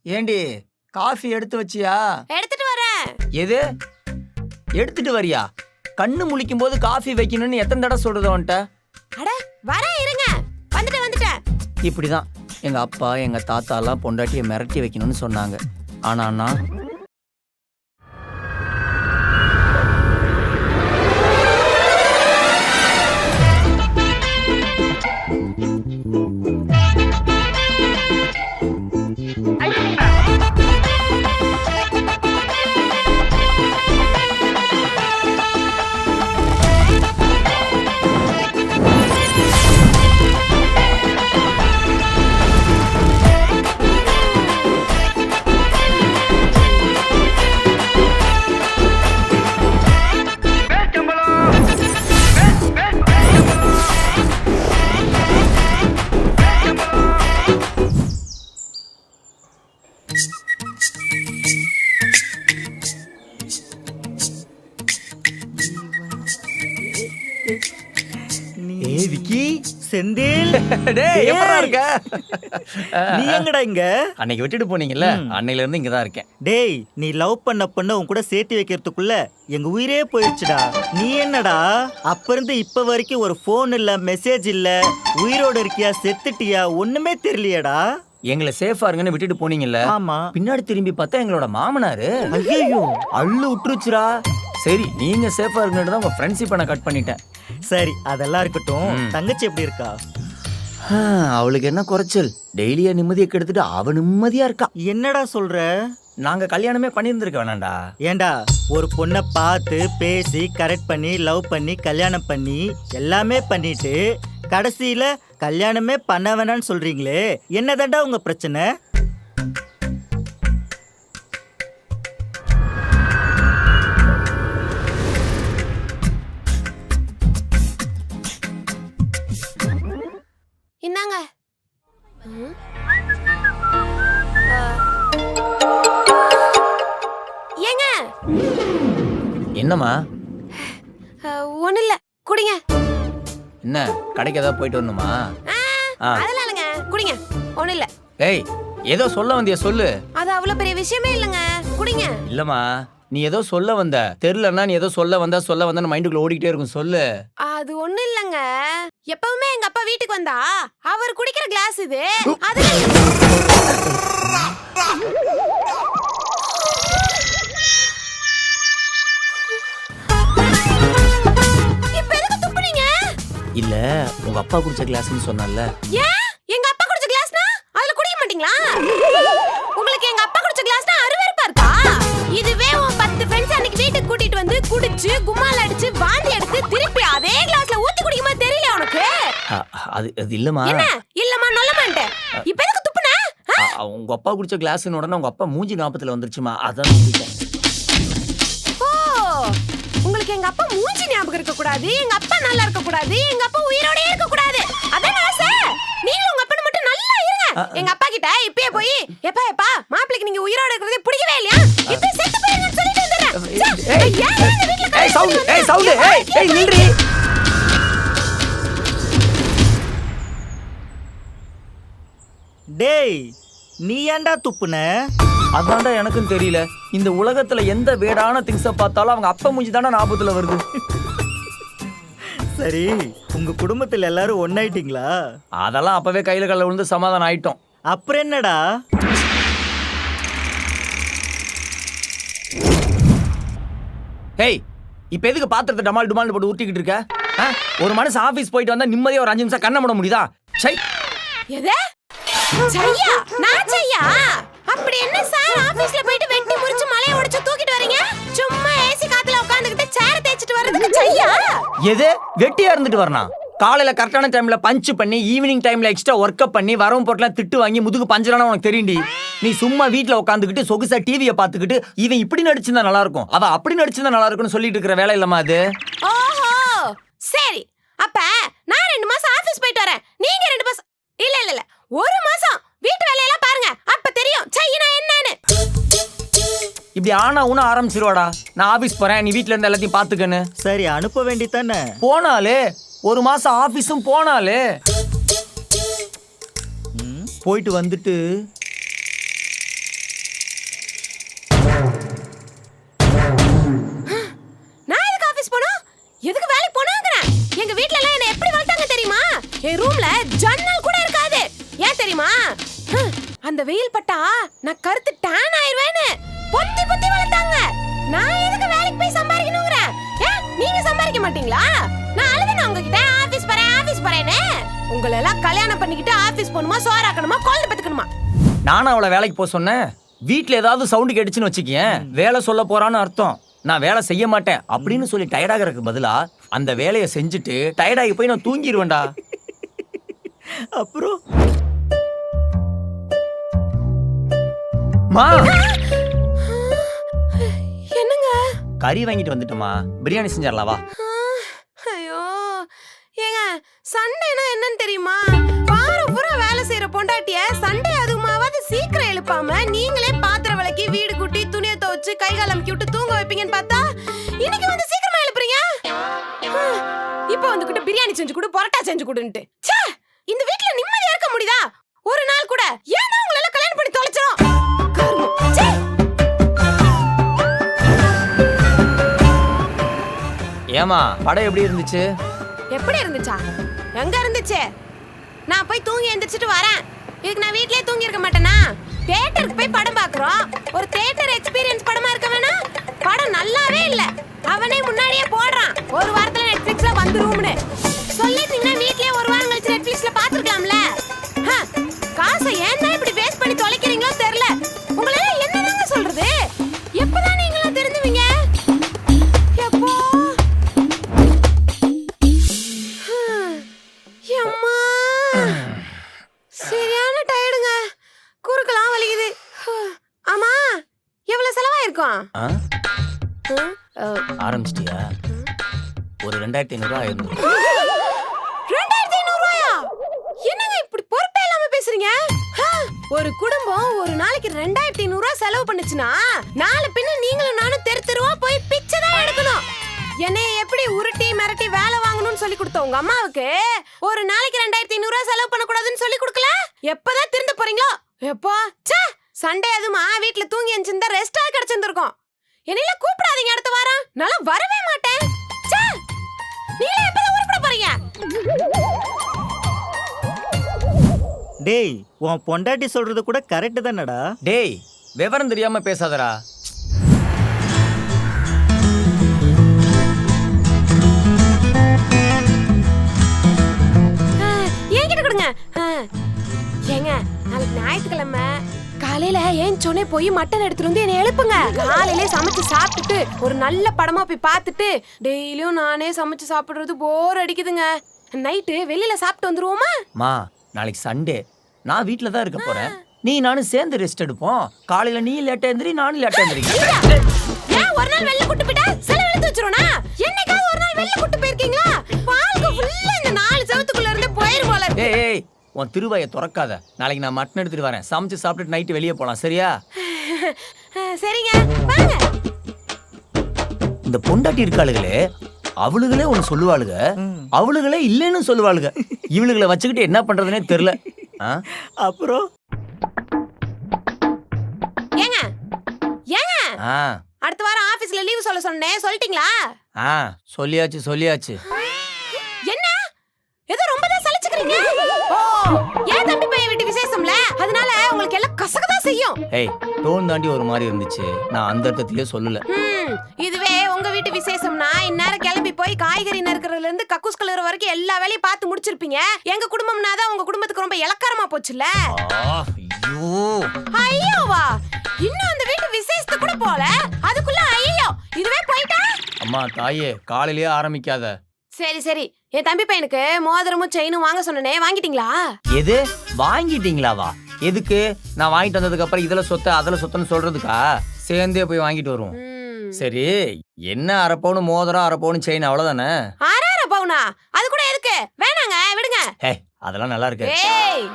ஏண்டி காஃபி எடுத்து வச்சியா? எடுத்துட்டு வரேன். எது எடுத்துட்டு வரியா? கண்ணு முழிக்கும் போது காஃபி வைக்கணும்னு எத்தனை தடவை சொல்றது உன்கிட்ட? அட வரேன் இருங்க. வந்துட்டேன். இப்படிதான் எங்க அப்பா எங்க தாத்தா எல்லாம் பொண்டாட்டியை மிரட்டி வைக்கணும்னு சொன்னாங்க. ஆனா நான் விக்கி செந்தில் டேய் எப்பறா இருக்க? நீ எங்கடா இங்க? அன்னைக்கு விட்டுட்டு போனீங்கல்ல, அன்னையில இருந்து இங்கதான் இருக்கேன். டேய் நீ லவ் பண்ண பொண்ண உன் கூட சேர்த்து வைக்கிறதுக்குள்ள எங்க உயிரே போயிடுச்சுடா. நீ என்னடா அப்ப இருந்து இப்ப வரைக்கும் ஒரு போன் இல்ல, மெசேஜ் இல்ல, உயிரோட இருக்கியா செத்துட்டியா ஒண்ணுமே தெரியலையேடா. எங்களை சேஃபா இருங்கன்னு விட்டுட்டு போனீங்கல்ல, ஆமா. பின்னாடி திரும்பி பார்த்தா எங்களோட மாமனாரு ஐயோ அள்ளு விட்டுருச்சுரா. சரி நீங்க சேஃபா இருக்குன்னு தான் உங்க ஃப்ரெண்ட்ஷிப்பை நான் கட் பண்ணிட்டேன். சரி அதெல்லாம் இருக்கட்டும். தங்கச்சி எப்படி இருக்கா? அவளுக்கு என்ன குறைச்சல்? டெய்லியா நிம்மதியை கெடுத்துட்டு அவ நிம்மதியா இருக்கா. என்னடா சொல்ற? நாங்க கல்யாணமே பண்ணியிருந்திருக்க வேணாண்டா. ஏண்டா ஒரு பொண்ணை பார்த்து பேசி கரெக்ட் பண்ணி லவ் பண்ணி கல்யாணம் பண்ணி எல்லாமே பண்ணிட்டு கடைசியில கல்யாணமே பண்ண வேணான்னு சொல்றீங்களே, என்னதாண்டா உங்க பிரச்சனை? இந்தாங்க. ஏங்க என்னம்மா? ஒண்ணு இல்ல, குடிங்க. என்ன கடைக்கு ஏதாவது போயிட்டு வரணுமா? அதெல்லாம் இல்லைங்க, குடிங்க. ஒண்ணு இல்ல. ஏய் ஏதோ சொல்ல வந்தியா சொல்லு. அது அவ்வளவு பெரிய விஷயமே இல்லைங்க, குடிங்க. இல்லம்மா நீ ஏதோ சொல்ல வந்த, தெரியலன்னா நீ ஏதோ சொல்ல வந்தா மைண்டுக்குள்ள ஓடிக்கிட்டே இருக்கும், சொல்லு. அது ஒண்ணு இல்லங்க, எப்பவுமே எங்க அப்பா வீட்டுக்கு வந்தா அவர் குடிக்கிற கிளாஸ் இது. அதுல இப்ப எதுக்கு துப்புனீங்க? இல்ல உங்க அப்பா குடிச்ச கிளாஸ்னு சொன்னல. ஏன் எங்க அப்பா குடிச்ச கிளாஸ்னா அதுல குடிக்க மாட்டீங்களா? உங்களுக்கு எங்க அப்பா குடிச்ச கிளாஸ்னா அருவருப்பா இருக்கா? இதுவே உன் 10 ஃப்ரெண்ட்ஸ் அன்னைக்கு வீட்டுக்கு கூட்டிட்டு வந்து குடிச்சு கும்மால அடிச்சு வாந்தி எடுத்து திருப்பி அதே கிளாஸ்ல ஊத்தி குடிக்குமா தெரியல உனக்கு? அது இல்லம்மா. என்ன இல்லம்மா நல்லமான்ட்டே. இப்ப எதுக்கு துப்புன? உங்க அப்பா குடிச்ச கிளாஸ்ன உடனே உங்க அப்பா மூஞ்சி ஞாபகத்துல வந்துருச்சுமா, அதான் குடிச்சேன். ஓ உங்களுக்கு எங்க அப்பா மூஞ்சி ஞாபகம் இருக்க கூடாது, எங்க அப்பா நல்லா இருக்க கூடாது, எங்க அப்பா உயிரோடே இருக்க கூடாது, அதான் ஆசை. நீங்க உங்க அப்பா மட்டும் நல்லா இருங்க. எங்க அப்பா கிட்ட இப்பயே போய் எப்பா மாப்பிளைக்கு நீங்க உயிரோட இருக்கிறதே பிடிக்கவே இல்லையா, இப்ப செத்து போயிருங்கன்னு சொல்லிட்டு வந்துறேன். ஏய் சவுண்ட் ஏய் நில்றி. டேய் நீ ஏன்டா துப்புன? அதான்டா எனக்கும் தெரியல. இந்த உலகத்துல எந்த வேடான திங்ஸ பார்த்தாலும் அவங்க அப்பா மூஞ்சி தானே ஞாபகத்துல வருது. சரி உங்க குடும்பத்துல எல்லாரும் ஒண்ணாயிட்டீங்களா? அதெல்லாம் அப்பவே கையில கல்ல விழுந்து சமாதானம் ஆயிட்டோம். அப்புறம் என்னடா? ஏய் இப்ப எதுக்கு பாத்திரத்தை டமால் டுமால் போட்டு ஊத்திக்கிட்டு இருக்க? ஒரு மனுஷன் ஆபீஸ் போயிட்டு வந்தா நிம்மதியா ஒரு 5 நிமிஷம் கண்ண மூட முடியுதா? சை எது சையா? நான் சையா? அப்படி என்ன சார் ஆபீஸ்ல போயிட்டு வெட்டி முறிச்சு மலைய உடைச்சு தூக்கிட்டு வரீங்க? சும்மா ஏசி காத்துல உட்கார்ந்துகிட்டு சேர் தேய்ச்சிட்டு வர்றதுக்கு சையா? எது வெட்டியா இருந்துட்டு வரணும்? காலையில கரெக்டான டைம்ல பஞ்ச் பண்ணி ஈவினிங் டைம்ல எக்ஸ்ட்ரா ஒர்க் பண்ணி வரவும் போட்டலாம் திட்டு வாங்கி முதுகு பஞ்சரான உனக்கு தெரியும்டி. நீ சும்மா வீட்ல உட்காந்துக்கிட்டு சொகுசா டிவியை பார்த்துக்கிட்டு இவன் இப்படி நடிச்சிருந்தா நல்லா இருக்கும், அவ அப்படி நடிச்சிருந்தா நல்லா இருக்கும்னு சொல்லிட்டு இருக்கிற வேலை இல்லமா அது? ஓஹோ சரி, அப்ப நான் 2 மாசம் ஆபீஸ் போயிட்டு வரேன், நீங்க 2 மாசம் இல்ல 1 மாசம் வீட்டு வேலையெல்லாம் பாருங்க, அப்ப தெரியும் சைனா என்னன்னு. இப்படி ஆனா உன ஆரம்பிச்சிருவாடா. நான் ஆபீஸ் போறேன், நீ வீட்ல இருந்து எல்லாத்தையும் பாத்துக்கன்னு. சரி அனுப்ப வேண்டித்தானே. போனாலே 1 மாசம் ஆபீஸும் போனாலே போயிட்டு வந்துட்டு அந்த வெயில் பட்டா நான் கருத்து டேன் ஆயிருவேன்னு பொத்தி பொத்தி வளர்த்தாங்க. நான் எதுக்கு வேலைக்கு போய் சம்பாதிக்கணும்ங்கறேன்? ஏன் நீங்க சம்பாதிக்க மாட்டீங்களா? நான் அழுதுன உங்ககிட்ட ஆபீஸ் போறேன்னு. உங்களை எல்லாம் கல்யாணம் பண்ணிக்கிட்டு ஆபீஸ் போணுமா, சோறாக்கணுமா, குழந்தை பெத்துக்கணுமா? நானும் அவளை வேலைக்கு போக சொன்னேன். வீட்ல ஏதாவது சவுண்டு கேட்டுச்சுன்னு வச்சுக்கேன், வேலை சொல்ல போறான்னு அர்த்தம். நான் வேலை செய்ய மாட்டேன் அப்படின்னு சொல்லி டயர்டாகிறதுக்கு பதிலா அந்த வேலையை செஞ்சுட்டு டயர்டாகி போய் நான் தூங்கிடுவேன்டா. அப்புறம் மா என்னங்க? கறி வாங்கிட்டு வந்துட்டோமா, பிரியாணி செஞ்சிடலாவா? ஐயோ ஏங்க, சண்டேனா என்னன்னு தெரியுமா? வாரம் பூரா வேலை செய்யற பொண்டாட்டிய சண்டே அதுமாவது சீக்கிரம் எழுப்பாம நீங்களே பாத்திரம் விளக்கி வீடு கூட்டி துணியை துவைச்சு கை கால் அமுக்கி விட்டு தூங்க வைப்பீங்கன்னு பார்த்தா இன்னைக்கு வந்து சீக்கிரமா எழுப்புறீங்க. இப்போ வந்துகிட்டு பிரியாணி செஞ்சு கொடு, பரோட்டா செஞ்சு கொடுன்ட்டு. ச்சே, இந்த வீட்ல நிம்மதியா இருக்க முடியுதா ஒரு நாள் கூட? ஏன் தான் உங்களை எல்லாம் கல்யாணம் பண்ணி தொலைச்சிரும்? ச்சே. ஏமா படம் எப்படி இருந்துச்சு? எப்படி இருந்துச்சா? எங்க இருந்துச்சு? நான் போய் தூங்கி எந்திரிச்சிட்டு வரேன். இதுக்கு நான் வீட்லயே தூங்கி இருக்க மாட்டேனா? தியேட்டருக்கு போய் படம் பாக்குறோம். ஒரு தியேட்டர் எக்ஸ்பீரியன்ஸ் படமா இருக்க வேணா? படம் நல்லாவே இல்ல. அவனே முன்னாடியே போடுறான், ஒரு வாரத்துல நெட்ஃபிளிக்ஸ்ல வந்துரும்னு. சொல்லிட்டீங்கன்னா வீட்லயே ஒரு வாரம் கழிச்சு நெட்ஃபிளிக்ஸ்ல பாத்துக்கலாம்ல. காசை ஏன்னா இப்படி வேஸ்ட் பண்ணி தொலைக்கிறீங்களோ தெரியல. உங்களால என்னதாங்க சொல்றது? எப்பதான் நீங்களும் தெரிஞ்சுவீங்க? எப்போ? அம்மா, சரியான டயர்டுங்க. குறுக்கெல்லாம் வலிக்குது. ஆமா, எவ்வளவு செலவாயிருக்கும்? ஆ? ஆரம்பிச்சிட்டியா? ஒரு 2500 ஆயிரம். 2500 ரூபாயா? என்னங்க இப்படி பொறுப்பே இல்லாம பேசுறீங்க? ஒரு குடும்பம் ஒரு நாளைக்கு 2500 ரூபாய் செலவு பண்ணுச்சுன்னா நாளை பின்ன நீங்களும் நானும் தெருவா போய் பிச்சை தான் எடுக்கணும். என்னைய எப்படி உருட்டி மிரட்டி வேலை வாங்கணும்னு சொல்லி கொடுத்த உங்க அம்மாவுக்கு ஒரு நாளைக்கு 2500 ரூபாய் செலவு பண்ணக்கூடாதுன்னு சொல்லி கொடுக்கல? எப்பதான் திருந்த போறீங்களோ? எப்போ? ச்சே, சண்டே அதுமா வீட்டுல தூங்கி எஞ்சிருந்தா ரெஸ்டா கிடைச்சிருந்திருக்கும். என்னையில கூப்பிடாதீங்க அடுத்த வாரம். நான் வரவே மாட்டேன். ச்சே, நீங்களே எப்பதான் உருப்பட போறீங்க? டேய், உன் பொண்டாட்டி சொல்றது கூட கரெக்ட் தானடா? டேய், விவரம் தெரியாம பேசாதடா. என்கிட்ட கொடுங்க. ஏங்க, நாளைக்கு ஞாயிற்றுக்கிழமை காலையில ஏன் சொன்னே போய் மட்டன் எடுத்துட்டு வந்து என்னை எழுப்புங்க. காலையிலே சமைச்சு சாப்பிட்டுட்டு ஒரு நல்ல படமா போய் பார்த்துட்டு டெய்லியும் நானே சமைச்சு சாப்பிடுறது போர் அடிக்குதுங்க. நைட்டு வெளியில சாப்பிட்டு வந்துருவோமா? மா, நாளைக்கு சண்டே, நான் வீட்ல தான் இருக்க போறேன். நீ நானும் சேர்ந்து ரெஸ்ட் எடுப்போம். காலையில நீ லேட்டா எந்திரி, நானும் லேட்டா எந்திரிக்கிறேன். ஏன் ஒரு நாள் வெளில கூட்டி போயிட்டா செலவு எடுத்து வச்சிரோனா? என்னைக்காவது ஒரு நாள் வெளில கூட்டி போயிருக்கீங்களா? வாழ்க்கை ஃபுல்லா இந்த 4 செவத்துக்குள்ள இருந்து போயிரு போல இருக்கு. ஏய், உன் திருவாயை திறக்காத. நாளைக்கு நான் மட்டன் எடுத்துட்டு வரேன். சமைச்சு சாப்பிட்டுட்டு நைட்டு வெளியே போலாம், சரியா? சரிங்க, வாங்க. இந்த பொண்டாட்டி இருக்காளுகளே, அவளுகளே ஒண்ணு சொல்லுவாளுங்க, அவளுகளே இல்லைன்னு சொல்லுவாளுங்க. இவளுகளை வச்சுக்கிட்டு என்ன பண்றதுனே தெரியல. அப்புறம் ஏங்க ஏங்க, ஆ அடுத்த வாரம் ஆபீஸ்ல லீவ் சொல்ல சொன்னேன், சொல்லிட்டீங்களா? சொல்லியாச்சு. என்ன ஏதோ ரொம்ப தான் சலிச்சுக்கிறீங்க? ஓ, ஏன் தம்பி பையன் வீட்டு விசேஷம்ல, அதனால உங்களுக்கு எல்லாம் கசக்கதான் செய்யும். ஏய், டோன் தாண்டி ஒரு மாதிரி இருந்துச்சு. நான் அந்த அர்த்தத்திலே சொல்லல. இதுவே உங்க வீட்டு விசேஷம்னா இந்நேரம் கிளம்பி போய் காய்கறி நறுக்கிறதுல இருந்து கக்கூஸ் கழுவுற வரைக்கும் எல்லா வேலையும் பார்த்து முடிச்சிருப்பீங்க. எங்க குடும்பம்னா தான் உங்க குடும்பத்துக்கு ரொம்ப இலக்காரமா போச்சுல. ஐயோவா, இன்னும் அந்த வீட்டு விசேஷத்து கூட போல, அதுக்குள்ள ஐயோ இதுவே போயிட்டா? அம்மா தாயே, காலையிலேயே ஆரம்பிக்காத. சரி, என் தம்பி பையனுக்கு மோதிரமும் செயினும் வாங்க சொன்னனே, வாங்கிட்டீங்களா? எது வாங்கிட்டீங்களாவா? எதுக்கு? நான் வாங்கிட்டு வந்ததுக்கு அப்புறம் இதுல சொத்த அதுல சொத்தன்னு சொல்றதுக்கா? சேர்ந்தே போய் வாங்கிட்டு வருவோம். சரி, என்ன 1/2 பவுன் மோதிரம், 1/2 பவுன் செயின், அவ்வளவுதானே? 1/2 பவுனா? அது கூட எதுக்கு? வேணாங்க, விடுங்க. அதெல்லாம் நல்லா இருக்கு. ஏய்,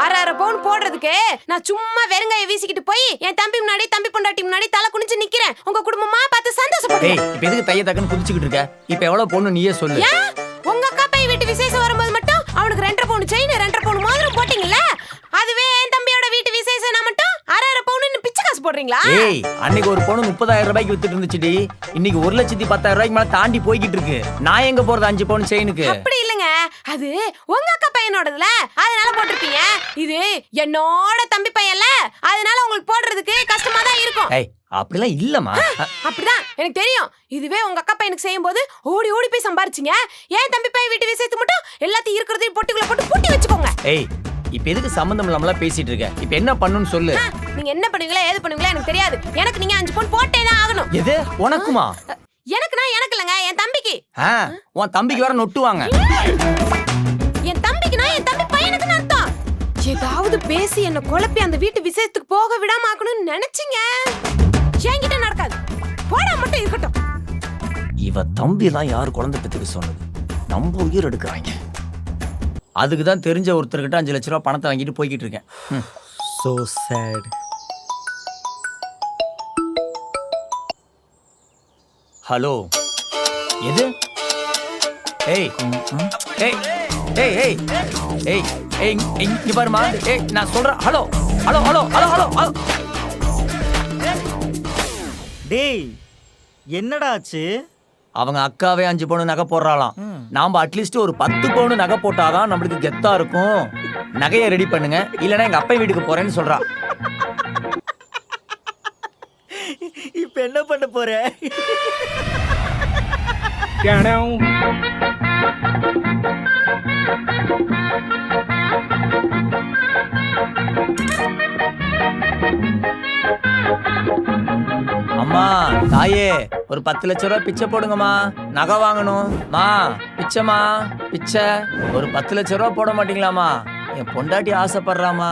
1/2 பவுன் போடுறதுக்கு நான் சும்மா வெறுங்கைய வீசிக்கிட்டு போய் என் தம்பி முன்னாடி, தம்பி பொண்டாட்டி முன்னாடி தலை குனிஞ்சு நிக்கிறேன். உங்க குடும்பமா பார்த்து சந்தோஷப்படுங்க. ஏய், இப்ப எதுக்கு தைய தக்கன்னு குதிச்சுக்கிட்டு இருக்க? இப்ப எவ்வளவு பொண்ணு நீயே சொல்லு. ஏன் உங்க அக்கா பையன் வீட்டு விசேஷம் வரும்போது மட்டும் அவனுக்கு 2.5 பவுன் செயின், 2.5 பவுன் மோதிரம் போட்டீங்கல்ல? அதுவே என் தம்பியோட வீட்டு விசேஷம் மட்டும் 1/2 பவுன் பிச்சை காசு போடுறீங்களா? ஏய், அன்னைக்கு ஒரு பவுன் 30,000 ரூபாய்க்கு வித்துட்டு இருந்துச்சுடி. இன்னைக்கு 1,10,000 ரூபாய்க்கு மேல தாண்டி போய்கிட்டு இருக்கு. நான் எங்க போறது 5 பவுன் செயினுக்கு? அப்படி இல்லங்க, அது உங்க அக்கா பையனோடதுல அதனால போட்டிருப்பீங்க. இது என்னோட தம்பி பையன்ல அதனால உங்களுக்கு போடுறதுக்கு கஷ்டமா தான் இருக்கும். ஏய் அப்படிலாம் இல்லம்மா. அப்படிதான் எனக்கு தெரியும். இதுவே உங்க அக்கா பையனுக்கு செய்யும் போது ஓடி ஓடி போய் சம்பாரிச்சிங்க. ஏன் தம்பி பையன் வீட்டு விஷயத்துக்கு மட்டும் எல்லாத்தையும் இருக்கிறதையும் பொட்டிக்குள்ள போட்டு பூட்டி வச்சுக்கோங்க. ஏய் இப்ப எதுக்கு சம்பந்தம் இல்லாமல பேசிட்டு இருக்க? இப்ப என்ன பண்ணணும்னு சொல்லு. நீங்க என்ன பண்ணுவீங்களா ஏது பண்ணுவீங்களா எனக்கு தெரியாது. எனக்கு நீங்க 5 பவுன் போட்டே தான் ஆகணும். எது உனக்குமா? எனக்குனா எனக்கு இல்லங்க, என் தம்பிக்கு. உன் தம்பிக்கு வேற நொட்டுவாங்க. என் தம்பிக்குனா என் தம்பி பையனுக்கு அர்த்தம். ஏதாவது பேசி என்ன குழப்பி அந்த வீட்டு விசேஷத்துக்கு போக விடாம ஆக்கணும்னு நினைச்சீங்க. என்கிட்ட நடக்காது. போடா மட்டும் இருக்கட்டும். இவ தம்பி தான் யார் குழந்தை பெத்துக்கு சொன்னது? நம்ம உயிர் எடுக்கிறாங்க. அதுக்கு தான் தெரிஞ்ச ஒருத்தர்கிட்ட 5 லட்ச ரூபா பணத்தை வாங்கிட்டு போய்கிட்டு இருக்கேன். So sad. ஹலோ எது? ஏய் ஏய் ஏய் ஏய் ஏய் ஏய் இங்க பாருமா. ஏய் நான் சொல்றேன். Hello hello hello hello hello. டேய் என்னடா ஆச்சு? அவங்க அக்காவே 5 பவுன் நகை போடுறாளாம். நாம அட்லீஸ்ட் ஒரு 10 பவுன் நகை போட்டாதான் நம்மளுக்கு கெத்தா இருக்கும். நகையை ரெடி பண்ணுங்க, இல்லைன்னா எங்க அப்பா வீட்டுக்கு போறேன்னு சொல்றா. இப்ப என்ன பண்ண போற? அம்மா தாயே ஒரு 10 லட்ச ரூபா பிச்சை போடுங்கம்மா. நகை வாங்கணும் மா. பிச்சைமா பிச்சை. ஒரு 10 லட்ச ரூபா போட மாட்டீங்களாமா? என் பொண்டாட்டி ஆசைப்படுறாமா.